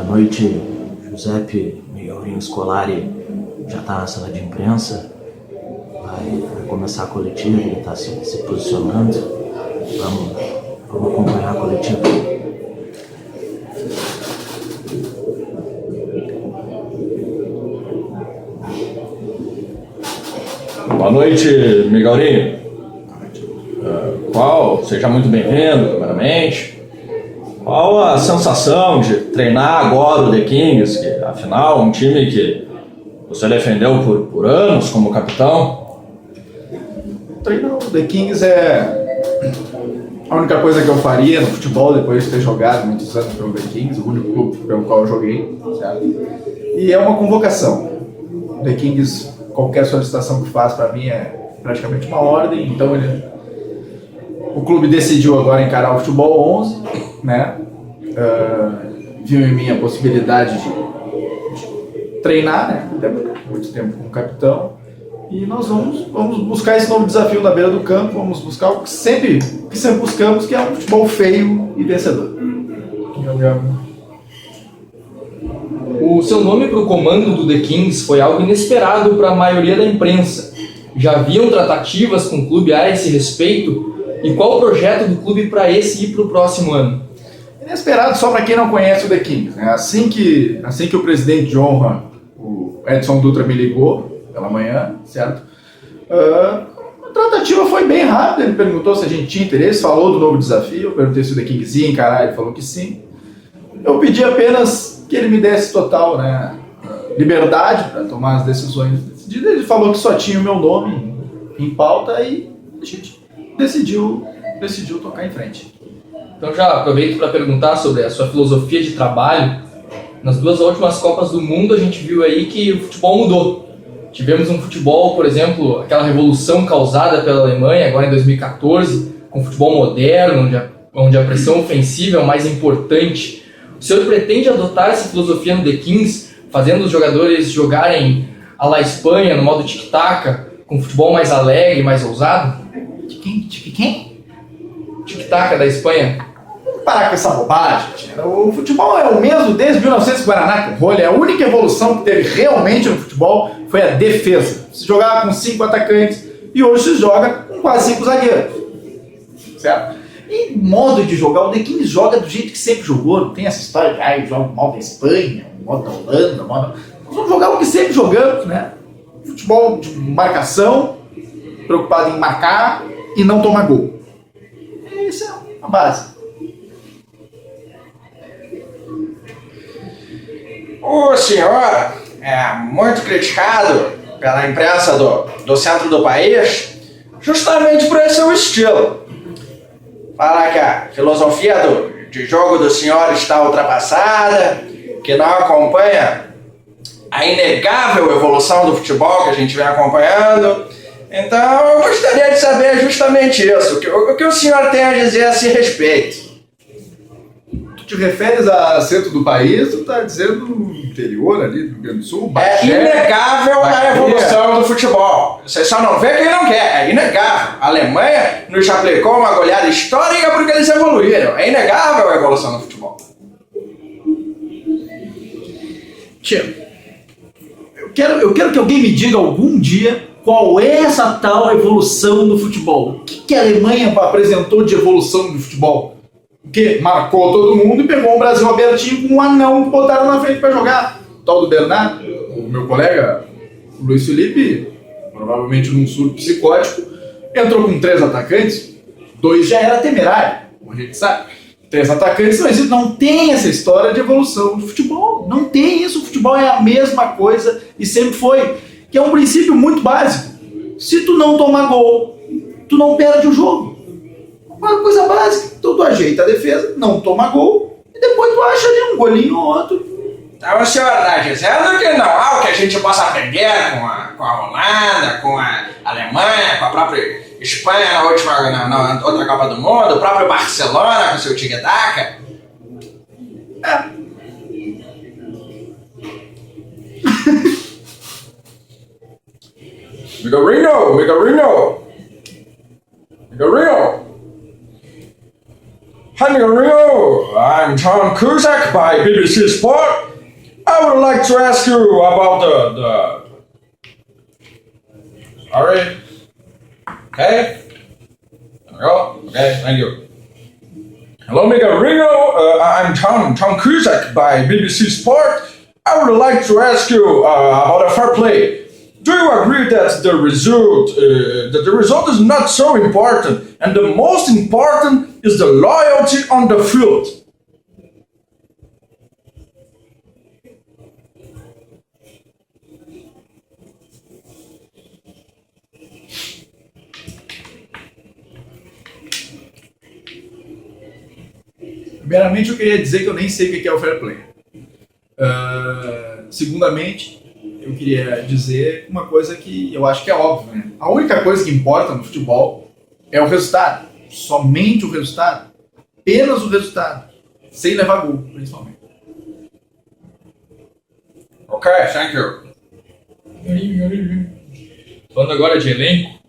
noite, Giuseppe Miguelinho Scolari já está na sala de imprensa, vai começar a coletiva, ele está se posicionando. Vamos acompanhar a coletiva. Boa noite, Miguelinho. Seja muito bem-vindo, primeiramente. Qual a sensação de treinar agora o The Kings, que afinal é um time que você defendeu por anos como capitão? Treinar o The Kings é a única coisa que eu faria no futebol depois de ter jogado muitos anos pelo The Kings, o único clube pelo qual eu joguei, certo? E é uma convocação. O The Kings, qualquer solicitação que faz para mim é praticamente uma ordem, então o clube decidiu agora encarar o futebol 11, né? Viu em mim a possibilidade de treinar, né? Até muito tempo como capitão. E nós vamos buscar esse novo desafio na beira do campo, vamos buscar o que sempre buscamos, que é um futebol feio e vencedor. O seu nome para o comando do The Kings foi algo inesperado para a maioria da imprensa. Já haviam tratativas com o clube a esse respeito? E qual o projeto do clube para esse e para o próximo ano? Inesperado só para quem não conhece o The Kings, né? Assim que o presidente de honra, o Edson Dutra, me ligou pela manhã, certo? A tratativa foi bem rápida, ele perguntou se a gente tinha interesse, falou do novo desafio, eu perguntei se o The Kings ia encarar, ele falou que sim. Eu pedi apenas que ele me desse total, né, liberdade para tomar as decisões decididas. Ele falou que só tinha o meu nome em pauta e a gente decidiu tocar em frente. Então já aproveito para perguntar sobre a sua filosofia de trabalho. Nas duas últimas Copas do Mundo a gente viu aí que o futebol mudou. Tivemos um futebol, por exemplo, aquela revolução causada pela Alemanha agora em 2014, com futebol moderno, onde a pressão ofensiva é o mais importante. O senhor pretende adotar essa filosofia no The Kings, fazendo os jogadores jogarem à la Espanha, no modo tic-tac, com futebol mais alegre, mais ousado? Quem? Tic-tac da Espanha? Vamos parar com essa bobagem, tia. O futebol é o mesmo desde 1900 Guaraná com rolha. A única evolução que teve realmente no futebol foi a defesa. Se jogava com 5 atacantes e hoje se joga com quase 5 zagueiros. Certo? E modo de jogar, o The Kings joga do jeito que sempre jogou. Não tem essa história de eu jogo modo da Espanha, modo da Holanda, Nós vamos jogar o que sempre jogamos, né? Futebol de marcação, preocupado em marcar e não tomar gol. Essa é a base. O senhor é muito criticado pela imprensa do centro do país justamente por esse seu estilo. Fala que a filosofia de jogo do senhor está ultrapassada, que não acompanha a inegável evolução do futebol que a gente vem acompanhando. Então eu gostaria de saber justamente isso, o que o senhor tem a dizer a esse respeito. Tu te referes a centro do país, tu tá dizendo interior ali do Rio Grande do Sul? É inegável a evolução do futebol. Você só não vê quem não quer, é inegável. A Alemanha nos aplicou uma goleada histórica porque eles evoluíram. É inegável a evolução do futebol. Tia, eu quero que alguém me diga algum dia qual é essa tal evolução do futebol. O que a Alemanha apresentou de evolução do futebol? Que marcou todo mundo e pegou o Brasil abertinho com um anão que botaram na frente para jogar. O tal do Bernardo, o meu colega, o Luiz Felipe, provavelmente num surto psicótico, entrou com 3 atacantes, 2 já era temerário, como a gente sabe. 3 atacantes não tem essa história de evolução do futebol. Não tem isso, o futebol é a mesma coisa e sempre foi. Que é um princípio muito básico. Se tu não tomar gol, tu não perde o jogo. Uma coisa básica. Então tu ajeita a defesa, não toma gol, e depois tu acha ali um golinho ou outro. Então o senhor está dizendo que não há o que a gente possa aprender com a Holanda, com a Alemanha, com a própria Espanha na outra Copa do Mundo, o próprio Barcelona com seu tic-tac? Miguelinho! Hi, Miguelinho! I'm John Cusack by BBC Sport. I would like to ask you about the... Sorry. Okay. There we go. Okay, thank you. Hello, Miguel Ringo. I'm John Cusack by BBC Sport. I would like to ask you about a fair play. Do you agree that the result is not so important, and the most important is the loyalty on the field? Primeiramente, eu queria dizer que eu nem sei o que é o fair play. Segundamente, eu queria dizer uma coisa que eu acho que é óbvio, né? A única coisa que importa no futebol é o resultado. Somente o resultado. Apenas o resultado. Sem levar gol, principalmente. Ok, thank you. Falando agora de elenco,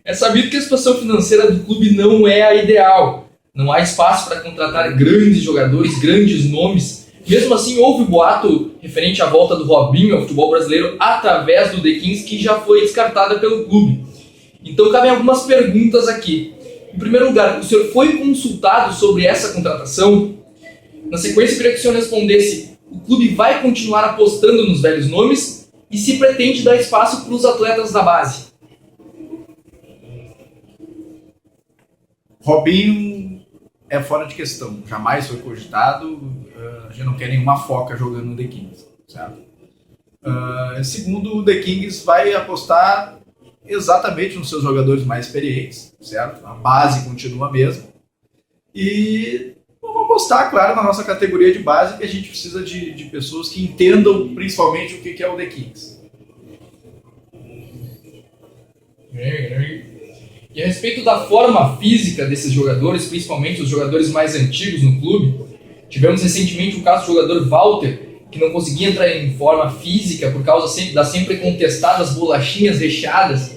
é sabido que a situação financeira do clube não é a ideal. Não há espaço para contratar grandes jogadores, grandes nomes. Mesmo assim, houve boato referente à volta do Robinho ao futebol brasileiro através do The Kings, que já foi descartada pelo clube. Então, cabem algumas perguntas aqui. Em primeiro lugar, o senhor foi consultado sobre essa contratação? Na sequência, eu queria que o senhor respondesse: o clube vai continuar apostando nos velhos nomes e se pretende dar espaço para os atletas da base? Robinho é fora de questão. Jamais foi cogitado. A gente não quer nenhuma foca jogando no The Kings, certo? Segundo, o The Kings vai apostar exatamente nos seus jogadores mais experientes, certo? A base continua a mesma. E vamos apostar, claro, na nossa categoria de base, que a gente precisa de pessoas que entendam principalmente o que é o The Kings. E a respeito da forma física desses jogadores, principalmente os jogadores mais antigos no clube, tivemos recentemente o caso do jogador Walter, que não conseguia entrar em forma física por causa das sempre contestadas bolachinhas recheadas.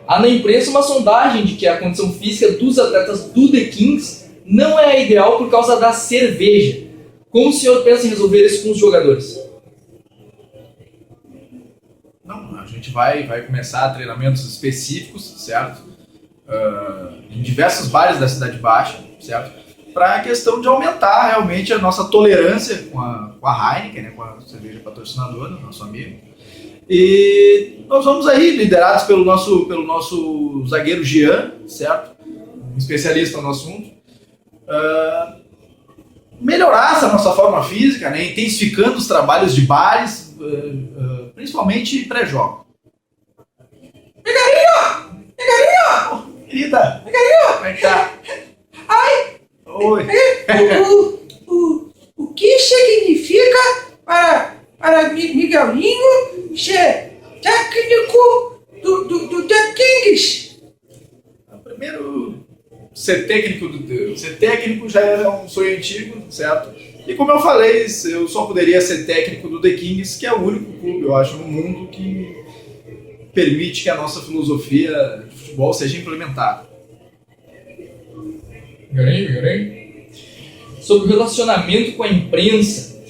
Há na imprensa uma sondagem de que a condição física dos atletas do The Kings não é a ideal por causa da cerveja. Como o senhor pensa em resolver isso com os jogadores? Não, a gente vai começar treinamentos específicos, certo? Em diversos bares da Cidade Baixa, certo? Para a questão de aumentar realmente a nossa tolerância com a Heineken, né? Com a cerveja patrocinadora, nosso amigo. E nós vamos aí, liderados pelo nosso zagueiro Jean, certo? Um especialista no assunto. Melhorar essa nossa forma física, né? Intensificando os trabalhos de bares, principalmente pré-jogo. Migarinho! Querida! Migarinho! Como é que tá? Ai! Oi! O que significa para Miguelinho ser técnico do The Kings? Primeiro, ser técnico já era um sonho antigo, certo? E como eu falei, eu só poderia ser técnico do The Kings, que é o único clube, eu acho, no mundo que permite que a nossa filosofia de futebol seja implementada. Sobre o relacionamento com a imprensa.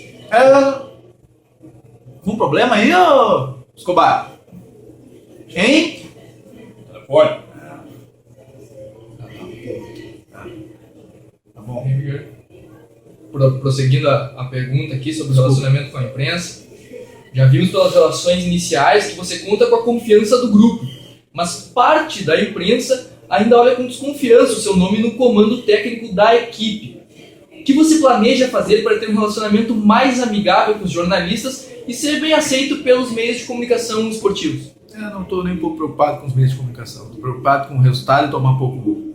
Algum problema aí, ô Escobar? Hein? Telefone. Tá bom. Prosseguindo a pergunta aqui sobre o relacionamento com a imprensa, já vimos pelas relações iniciais que você conta com a confiança do grupo, mas parte da imprensa ainda olha com desconfiança o seu nome no comando técnico da equipe. O que você planeja fazer para ter um relacionamento mais amigável com os jornalistas e ser bem aceito pelos meios de comunicação esportivos? Eu não estou nem um pouco preocupado com os meios de comunicação. Estou preocupado com o resultado e tomar pouco gol.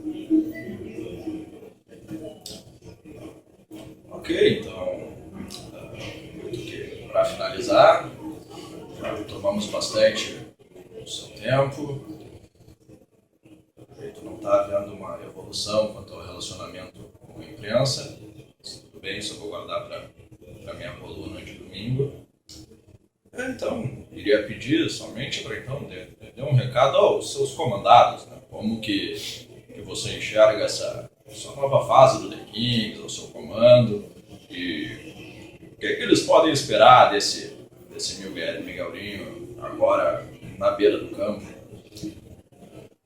Ok, então, para finalizar, já tomamos bastante do seu tempo. Tu não está havendo uma evolução quanto ao relacionamento com a imprensa. Tudo bem, só vou guardar para minha coluna de domingo. Então, iria pedir somente para então dê um recado aos seus comandados, né? Como que você enxerga essa nova fase do The Kings, o seu comando, eles podem esperar desse Miguelinho agora na beira do campo?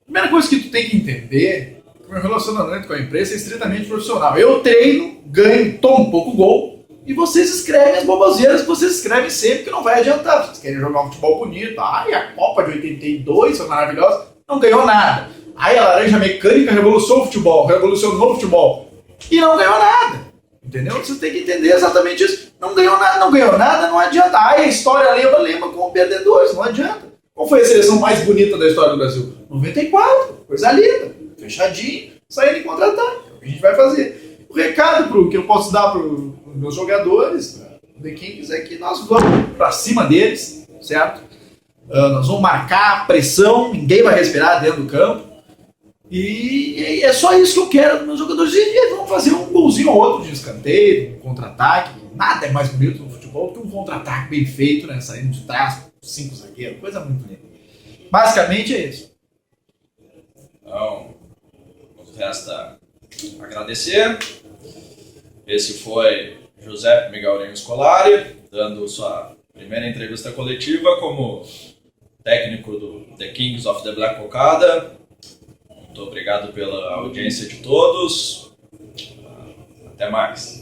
Primeira coisa que tu tem que entender é que o meu relacionamento com a empresa é estritamente profissional. Eu treino, ganho, tomo pouco gol e vocês escrevem as boboseiras que vocês escrevem sempre, que não vai adiantar. Vocês querem jogar um futebol bonito, ai, a Copa de 82 foi maravilhosa, não ganhou nada. Aí a Laranja Mecânica revolucionou o futebol e não ganhou nada. Entendeu? Vocês têm que entender exatamente isso. Não ganhou nada, não adianta. Ai, a história lembra como perdedores, não adianta. Qual foi a seleção mais bonita da história do Brasil? 94, coisa linda, fechadinho, saindo em contra-ataque. É o que a gente vai fazer. O recado que eu posso dar para os meus jogadores, o The Kings, é que nós vamos para cima deles, certo? Nós vamos marcar pressão, ninguém vai respirar dentro do campo. E é só isso que eu quero dos meus jogadores. E eles vão fazer um golzinho ou outro de escanteio, um contra-ataque. Nada é mais bonito no futebol que um contra-ataque bem feito, né? Saindo de trás, 5 zagueiros, coisa muito linda. Basicamente é isso. Então, nos resta agradecer. Esse foi José Miguelinho Scolari, dando sua primeira entrevista coletiva como técnico do The Kings of the Black Cocada. Muito obrigado pela audiência de todos. Até mais.